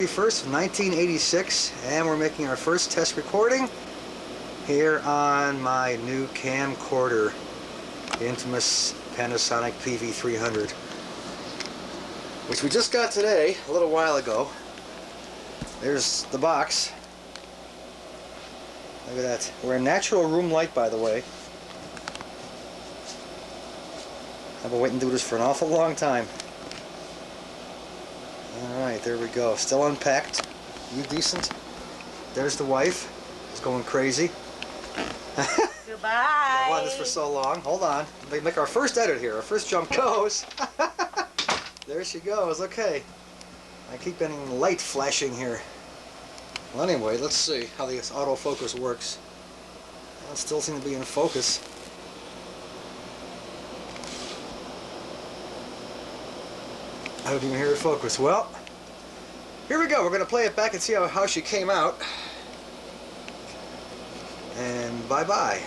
1st, 1986, and we're making our first test recording here on my new camcorder, the infamous Panasonic PV-300, which we just got today, a little while ago. There's the box. Look at that. We're in natural room light, by the way. I've been waiting to do this for an awful long time. Alright, there we go. Still unpacked. You decent? There's the wife. She's going crazy. Goodbye. I wanted this for so long. Hold on. Let me make our first edit here. Our first jump goes. There she goes. Okay. I keep getting light flashing here. Well, anyway, let's see how this autofocus works. It still seems to be in focus. I don't even hear it focus. Well, here we go. We're going to play it back and see how she came out. And bye-bye.